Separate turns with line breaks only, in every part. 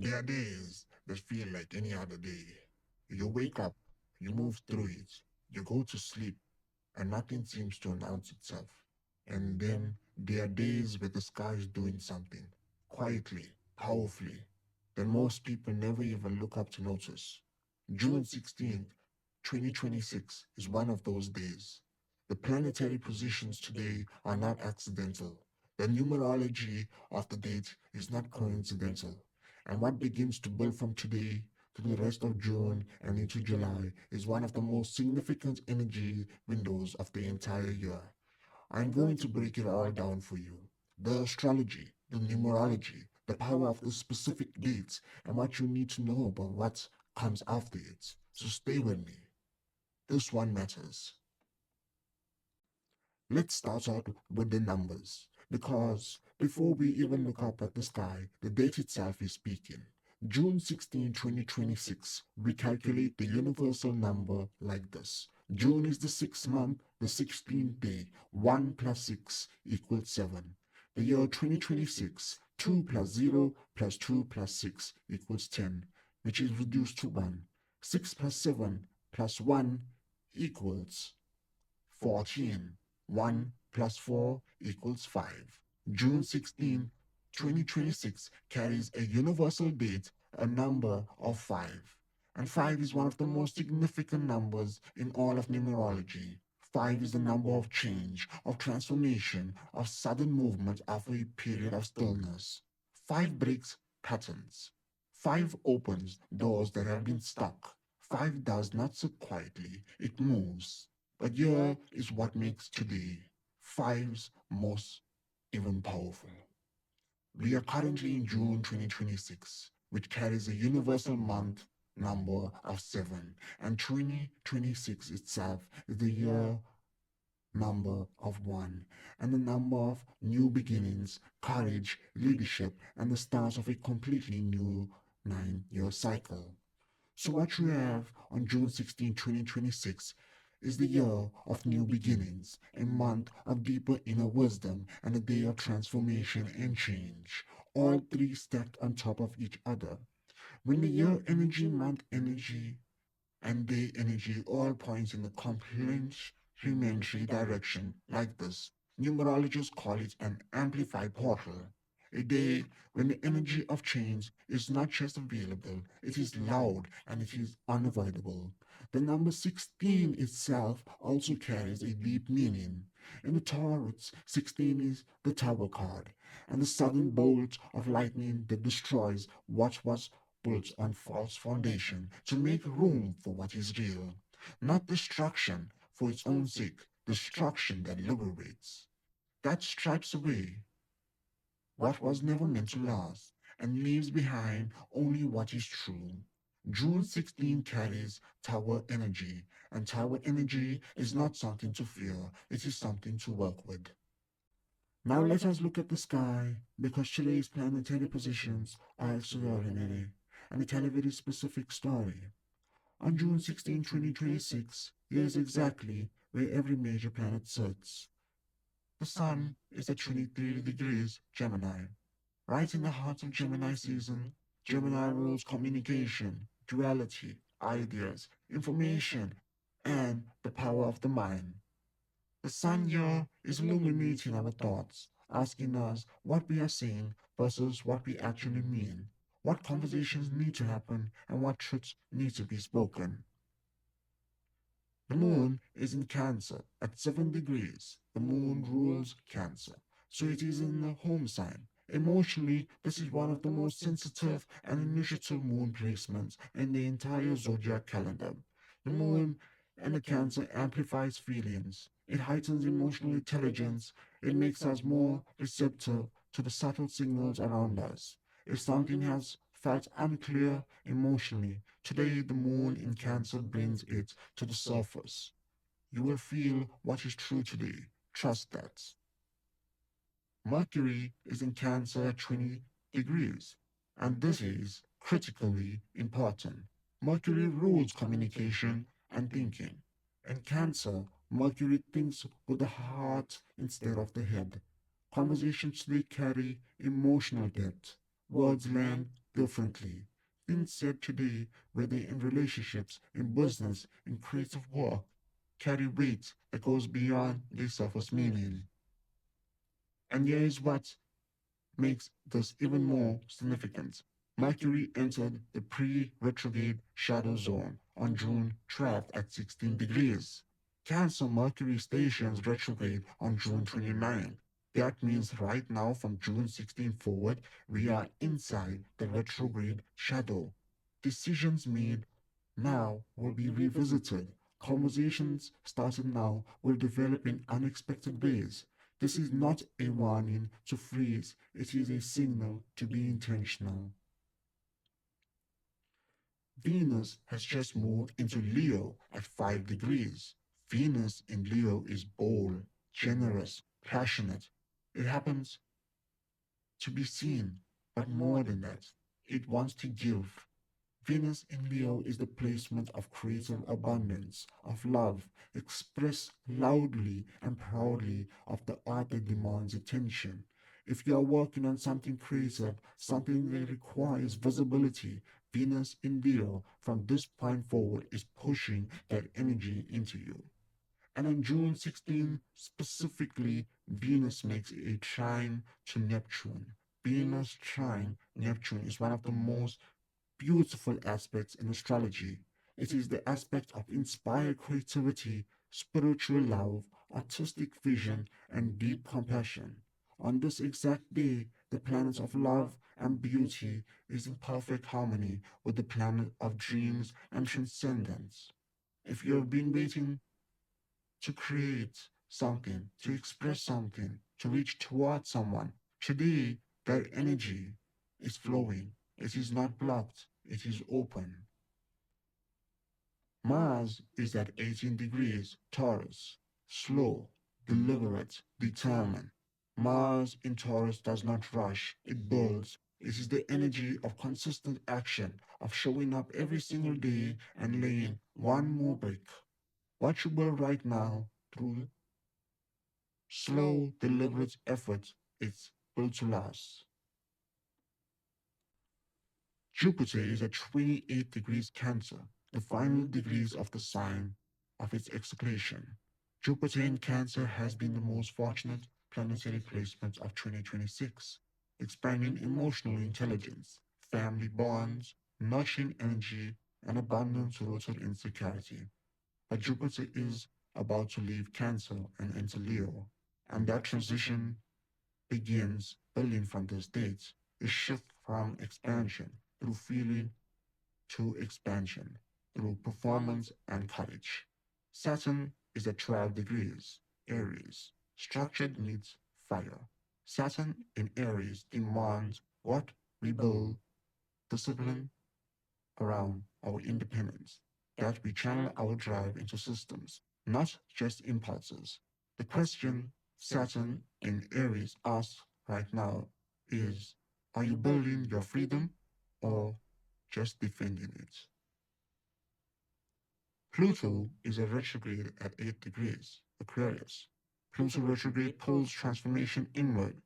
There are days that feel like any other day. You wake up, you move through it, you go to sleep, and nothing seems to announce itself. And then there are days where the sky is doing something, quietly, powerfully, that most people never even look up to notice. June 16th, 2026 is one of those days. The planetary positions today are not accidental. The numerology of the date is not coincidental. And what begins to build from today to the rest of June and into July is one of the most significant energy windows of the entire year. I'm going to break it all down for you. The astrology, the numerology, the power of the specific dates, and what you need to know about what comes after it. So stay with me. This one matters. Let's start out with the numbers, because before we even look up at the sky, the date itself is speaking. June 16, 2026, we calculate the universal number like this. June is the sixth month, the 16th day. 1 plus 6 equals 7. The year 2026, 2 plus 0 plus 2 plus 6 equals 10, which is reduced to 1. 6 plus 7 plus 1 equals 14. 1 plus 4 equals 5. June 16, 2026 carries a universal date, a number of 5. And 5 is one of the most significant numbers in all of numerology. 5 is the number of change, of transformation, of sudden movement after a period of stillness. 5 breaks patterns. 5 opens doors that have been stuck. 5 does not sit quietly, it moves. But here is what makes today fives most even powerful. We are currently in June 2026, which carries a universal month number of 7, and 2026 itself is the year number of 1, and the number of new beginnings, courage, leadership, and the start of a completely new 9-year cycle. So what you have on June 16, 2026 is the year of new beginnings, a month of deeper inner wisdom, and a day of transformation and change, all three stacked on top of each other. When the year energy, month energy, and day energy all points in the complementary direction like this, numerologists call it an amplified portal. A day when the energy of change is not just available, it is loud and it is unavoidable. The number 16 itself also carries a deep meaning. In the tarots, 16 is the tower card, and the sudden bolt of lightning that destroys what was built on false foundation to make room for what is real. Not destruction for its own sake, destruction that liberates, that stripes away what was never meant to last, and leaves behind only what is true. June 16 carries tower energy, and tower energy is not something to fear, it is something to work with. Now let us look at the sky, because today's planetary positions are extraordinary, and they tell a very specific story. On June 16, 2026, here's exactly where every major planet sits. The Sun is at 23 degrees Gemini. Right in the heart of Gemini season, Gemini rules communication, duality, ideas, information, and the power of the mind. The sun here is illuminating our thoughts, asking us what we are saying versus what we actually mean, what conversations need to happen, and what truths need to be spoken. The moon is in Cancer at 7 degrees. The moon rules Cancer, so it is in the home sign. Emotionally, this is one of the most sensitive and initiative moon placements in the entire zodiac calendar. The moon and the Cancer amplifies feelings. It heightens emotional intelligence. It makes us more receptive to the subtle signals around us. If something has felt unclear emotionally, today the moon in Cancer brings it to the surface. You will feel what is true today. Trust that. Mercury is in Cancer at 20 degrees, and this is critically important. Mercury rules communication and thinking. In Cancer, Mercury thinks with the heart instead of the head. Conversations today carry emotional depth. Words land differently. Things said today, whether in relationships, in business, in creative work, carry weight that goes beyond their surface meaning. And here is what makes this even more significant. Mercury entered the pre-retrograde shadow zone on June 12th at 16 degrees. Cancer Mercury stations retrograde on June 29th. That means right now from June 16 forward, we are inside the retrograde shadow. Decisions made now will be revisited. Conversations started now will develop in unexpected ways. This is not a warning to freeze, it is a signal to be intentional. Venus has just moved into Leo at 5 degrees. Venus in Leo is bold, generous, passionate. It happens to be seen, but more than that, it wants to give. Venus in Leo is the placement of creative abundance, of love, expressed loudly and proudly, of the art that demands attention. If you are working on something creative, something that requires visibility, Venus in Leo from this point forward is pushing that energy into you. And on June 16, specifically, Venus makes a trine to Neptune. Venus trine Neptune is one of the most beautiful aspects in astrology. It is the aspect of inspired creativity, spiritual love, artistic vision, and deep compassion. On this exact day, the planet of love and beauty is in perfect harmony with the planet of dreams and transcendence. If you have been waiting to create something, to express something, to reach towards someone, today that energy is flowing. It is not blocked, it is open. Mars is at 18 degrees Taurus, slow, deliberate, determined. Mars in Taurus does not rush, it builds. It is the energy of consistent action, of showing up every single day and laying one more brick. What you build right now through slow, deliberate effort is built to last. Jupiter is at 28 degrees Cancer, the final degrees of the sign of its execution. Jupiter in Cancer has been the most fortunate planetary placement of 2026, expanding emotional intelligence, family bonds, nurturing energy, and abundance rooted in security. But Jupiter is about to leave Cancer and enter Leo, and that transition begins building from this date. A shift from expansion through feeling to expansion through performance and courage. Saturn is at 12 degrees, Aries. Structured meets fire. Saturn in Aries demands what we build, discipline around our independence, that we channel our drive into systems, not just impulses. The question Saturn in Aries asks right now is, are you building your freedom or just defending it? Pluto is a retrograde at 8 degrees, Aquarius. Pluto retrograde pulls transformation inward.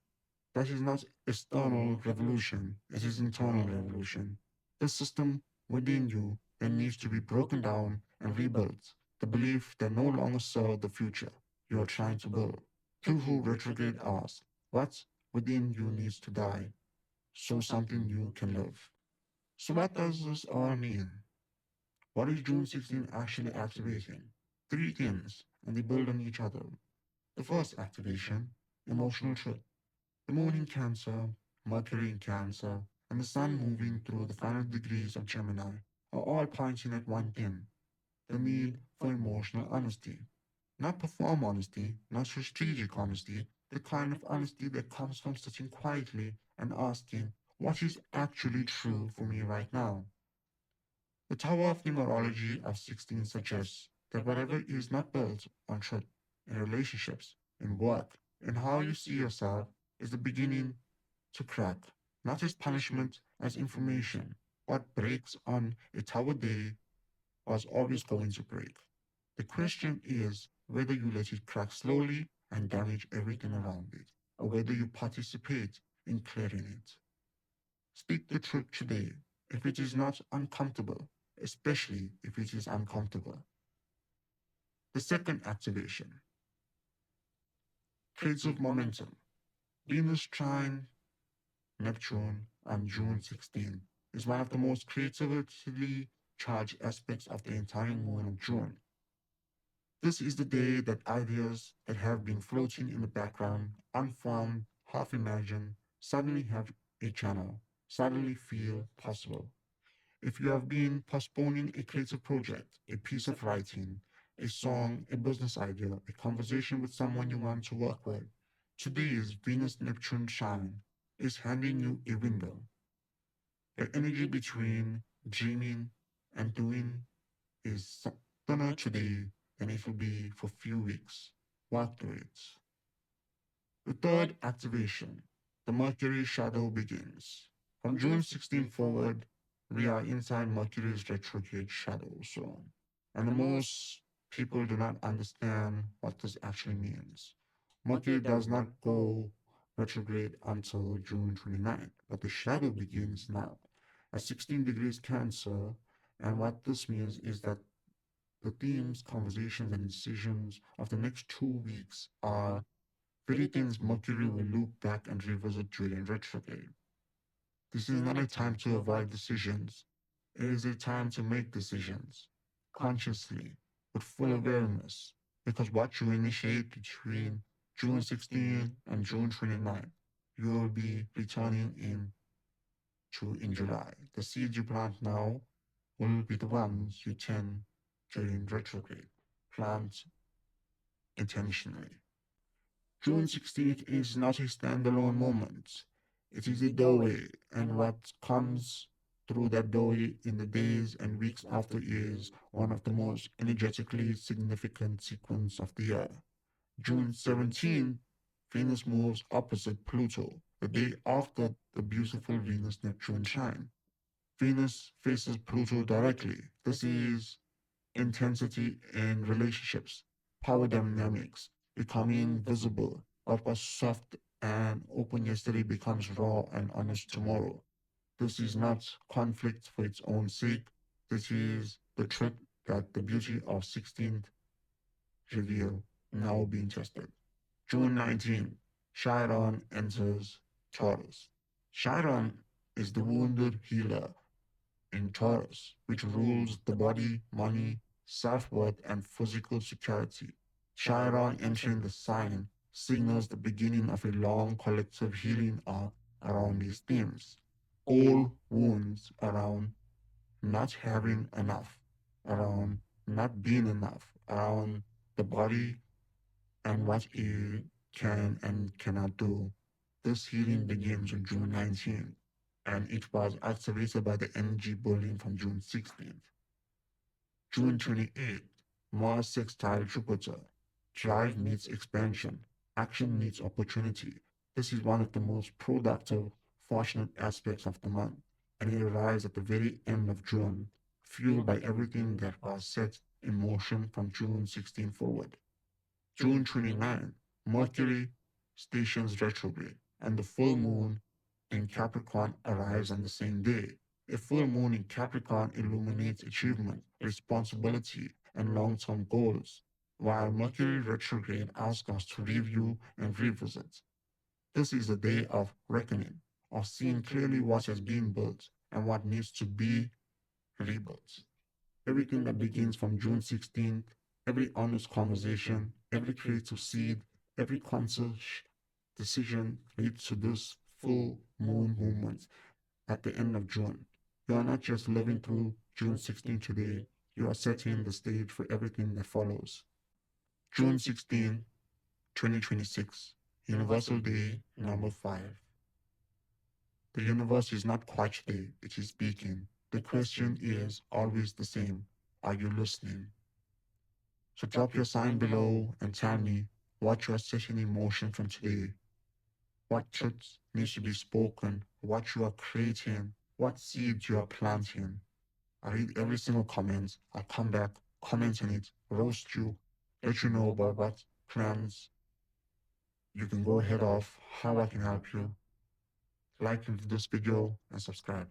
That is not external revolution, it is internal revolution. The system within you that needs to be broken down and rebuilt. The belief that no longer serves the future you are trying to build. Pluto retrograde asks, what within you needs to die so something new can live? So what does this all mean? What is June 16 actually activating? Three things, and they build on each other. The first activation, emotional truth. The moon in Cancer, Mercury in Cancer, and the sun moving through the final degrees of Gemini are all pointing at one thing, the need for emotional honesty. Not perform honesty, not strategic honesty, the kind of honesty that comes from sitting quietly and asking, what is actually true for me right now? The Tower of Numerology of 16 suggests that whatever is not built on truth in relationships, in work, in how you see yourself is the beginning to crack, not as punishment, as information. What breaks on a tower day was always going to break. The question is whether you let it crack slowly and damage everything around it, or whether you participate in clearing it. Speak the truth today if it is not uncomfortable, especially if it is uncomfortable. The second activation, creative momentum. Venus trine Neptune on June 16 is one of the most creatively charged aspects of the entire moon of June. This is the day that ideas that have been floating in the background, unformed, half imagined, suddenly have a channel, suddenly feel possible. If you have been postponing a creative project, a piece of writing, a song, a business idea, a conversation with someone you want to work with, today's Venus Neptune shine is handing you a window. The energy between dreaming and doing is thinner today than it will be for few weeks. Walk through it. The third activation, the Mercury shadow begins. From June 16 forward, we are inside Mercury's retrograde shadow zone. And the most people do not understand what this actually means. Mercury does not go retrograde until June 29th, but the shadow begins now at 16 degrees Cancer. And what this means is that the themes, conversations, and decisions of the next 2 weeks are very things Mercury will look back and revisit during retrograde. This is not a time to avoid decisions. It is a time to make decisions consciously, with full awareness, because what you initiate between June 16 and June 29, you will be returning in July. The seeds you plant now will be the ones you tend during retrograde. Plant intentionally. June 16th is not a standalone moment. It is a doorway, and what comes through that doorway in the days and weeks after is one of the most energetically significant sequence of the year. June 17th, Venus moves opposite Pluto, the day after the beautiful Venus-Neptune trine. Venus faces Pluto directly. This is intensity in relationships, power dynamics, becoming visible. What was soft and open yesterday becomes raw and honest tomorrow. This is not conflict for its own sake. This is the truth that the beauty of 16th reveal now being tested. June 19, Chiron enters Taurus. Chiron is the wounded healer in Taurus, which rules the body, money, self-worth, and physical security. Chiron entering the sign signals the beginning of a long collective healing arc around these themes. All wounds around not having enough, around not being enough, around the body and what it can and cannot do. This healing begins on June 19th, and it was activated by the energy bullying from June 16th. June 28th, Mars sextile Jupiter. Drive meets expansion. Action meets opportunity. This is one of the most productive, fortunate aspects of the month, and it arrives at the very end of June, fueled by everything that was set in motion from June 16 forward. June 29, Mercury stations retrograde, and the full moon in Capricorn arrives on the same day. A full moon in Capricorn illuminates achievement, responsibility, and long term goals, while Mercury retrograde asks us to review and revisit. This is a day of reckoning, of seeing clearly what has been built and what needs to be rebuilt. Everything that begins from June 16th, every honest conversation, every creative seed, every conscious decision leads to this full moon moment at the end of June. You are not just living through June 16 today, you are setting the stage for everything that follows. June 16, 2026, Universal Day number 5. The universe is not quiet today, it is speaking. The question is always the same. Are you listening? So drop your sign below and tell me what you are setting in motion from today. What truths needs to be spoken, what you are creating, what seeds you are planting. I read every single comment. I come back, comment on it, roast you, let you know about what plans you can go ahead of, how I can help you. Like this video and subscribe.